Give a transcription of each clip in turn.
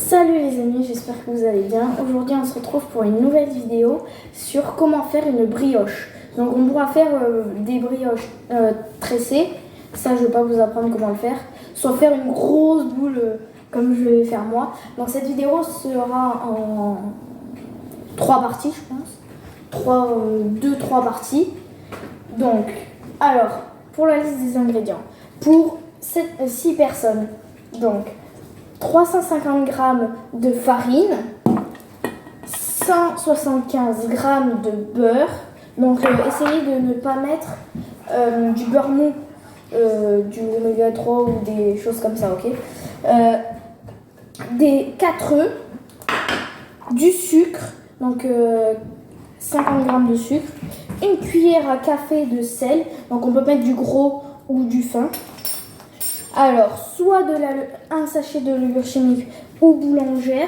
Salut les amis, j'espère que vous allez bien. Aujourd'hui on se retrouve pour une nouvelle vidéo sur comment faire une brioche. Donc on pourra faire des brioches tressées, ça je ne vais pas vous apprendre comment le faire. Soit faire une grosse boule comme je vais faire moi. Donc cette vidéo sera en 3 parties je pense. 2-3 parties. Donc, alors, pour la liste des ingrédients. Pour 6 personnes, donc 350 g de farine, 175 g de beurre. Donc essayez de ne pas mettre du beurre mou, du oméga 3 ou des choses comme ça, ok. Des 4 œufs, du sucre, donc 50 g de sucre, une cuillère à café de sel, donc on peut mettre du gros ou du fin. Alors, soit un sachet de levure chimique ou boulangère,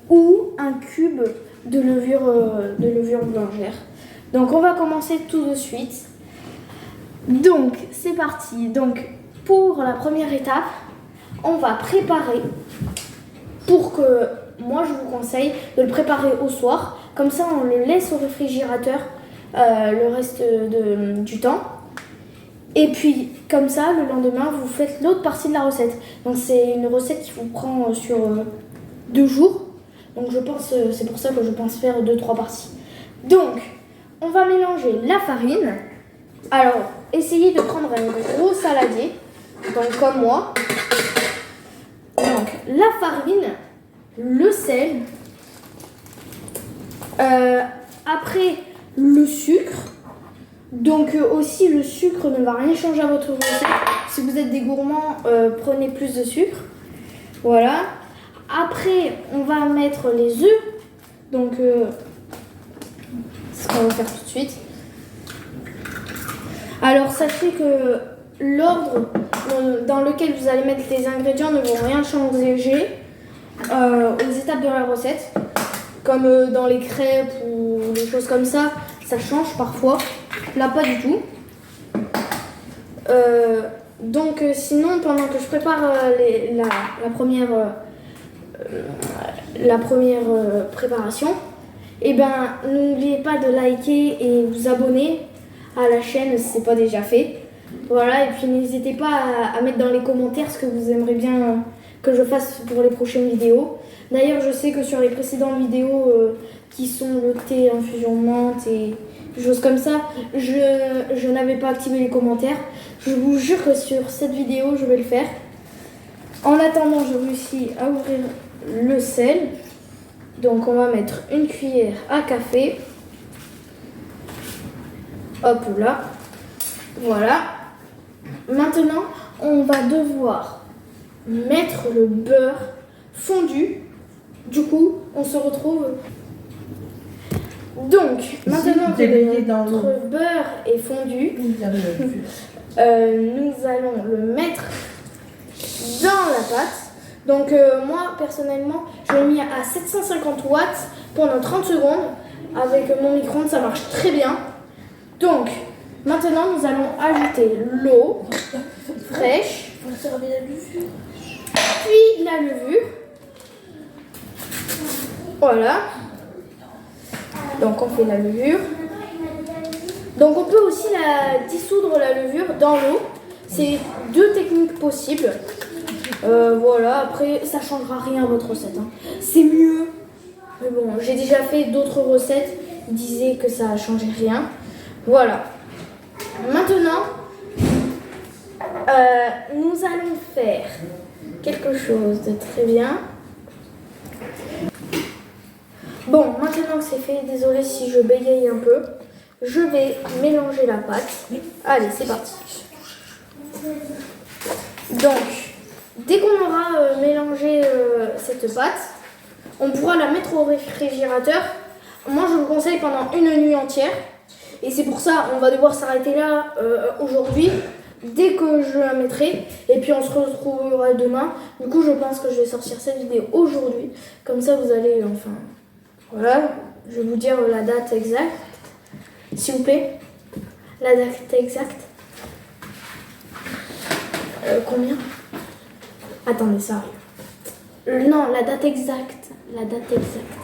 ou un cube de levure boulangère. Donc, on va commencer tout de suite. Donc, c'est parti. Donc, pour la première étape, on va préparer, pour que, moi je vous conseille de le préparer au soir. Comme ça, on le laisse au réfrigérateur le reste du temps. Et puis, comme ça, le lendemain, vous faites l'autre partie de la recette. Donc, c'est une recette qui vous prend sur 2 jours. Donc, je pense, c'est pour ça que je pense faire 2-3 parties. Donc, on va mélanger la farine. Alors, essayez de prendre un gros saladier, donc comme moi. Donc, la farine, le sel, après le sucre. Donc aussi le sucre ne va rien changer à votre recette. Si vous êtes des gourmands, prenez plus de sucre. Voilà. Après, on va mettre les œufs. Donc, c'est ce qu'on va faire tout de suite. Alors, sachez que l'ordre dans lequel vous allez mettre les ingrédients ne vont rien changer aux étapes de la recette. Comme dans les crêpes ou des choses comme ça, ça change parfois. Là, pas du tout. Donc, sinon, pendant que je prépare la première préparation, eh ben, n'oubliez pas de liker et vous abonner à la chaîne si ce n'est pas déjà fait. Voilà, et puis n'hésitez pas à mettre dans les commentaires ce que vous aimeriez bien que je fasse pour les prochaines vidéos. D'ailleurs, je sais que sur les précédentes vidéos qui sont le thé, infusion menthe et des choses comme ça, je n'avais pas activé les commentaires. Je vous jure que sur cette vidéo, je vais le faire. En attendant, je réussis à ouvrir le sel. Donc, on va mettre une cuillère à café. Hop là. Voilà. Maintenant, on va devoir mettre le beurre fondu. Du coup, on se retrouve. Donc, maintenant que notre beurre est fondu, nous allons le mettre dans la pâte. Donc, moi, personnellement, je l'ai mis à 750 watts pendant 30 secondes. Avec mon micro-ondes, ça marche très bien. Donc, maintenant, nous allons ajouter l'eau fraîche, puis la levure. Voilà. Donc on fait la levure. Donc on peut aussi dissoudre la levure dans l'eau. C'est 2 techniques possibles. Voilà, après ça changera rien à votre recette. Hein. C'est mieux. Mais bon, j'ai déjà fait d'autres recettes. Ils disaient que ça ne changeait rien. Voilà. Maintenant, nous allons faire quelque chose de très bien. Bon, maintenant que c'est fait, désolé si je bégaye un peu, je vais mélanger la pâte. Allez, c'est parti. Donc, dès qu'on aura mélangé cette pâte, on pourra la mettre au réfrigérateur. Moi, je vous conseille pendant une nuit entière. Et c'est pour ça, on va devoir s'arrêter là aujourd'hui, dès que je la mettrai. Et puis, on se retrouvera demain. Du coup, je pense que je vais sortir cette vidéo aujourd'hui. Comme ça, vous allez enfin... Voilà, je vais vous dire la date exacte, s'il vous plaît. La date exacte. Combien? Attendez, ça arrive. Non, la date exacte. La date exacte.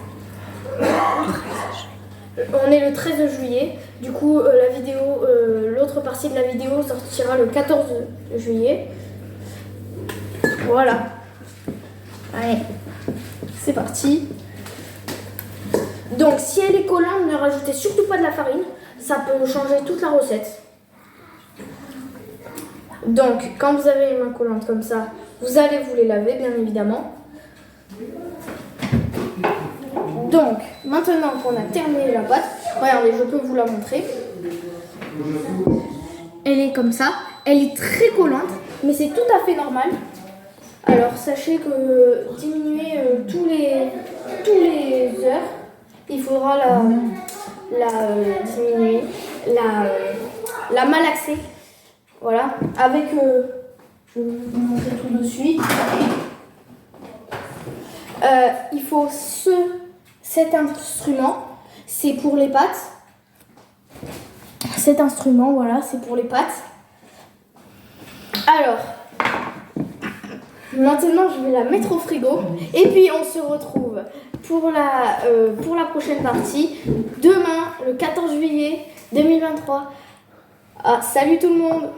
On est le 13 juillet. Du coup, la vidéo, l'autre partie de la vidéo sortira le 14 juillet. Voilà. Allez, c'est parti. Donc, si elle est collante, ne rajoutez surtout pas de la farine. Ça peut changer toute la recette. Donc, quand vous avez les mains collantes comme ça, vous allez vous les laver, bien évidemment. Donc, maintenant qu'on a terminé la pâte, regardez, je peux vous la montrer. Elle est comme ça. Elle est très collante, mais c'est tout à fait normal. Alors, sachez que diminuer tous les heures, il faudra diminuer, la malaxer. Voilà, avec, je vais vous montrer tout de suite. Il faut cet instrument, c'est pour les pâtes. Cet instrument, voilà, c'est pour les pâtes. Alors, maintenant je vais la mettre au frigo et puis on se retrouve pour la prochaine partie demain, le 14 juillet 2023. Ah, salut tout le monde!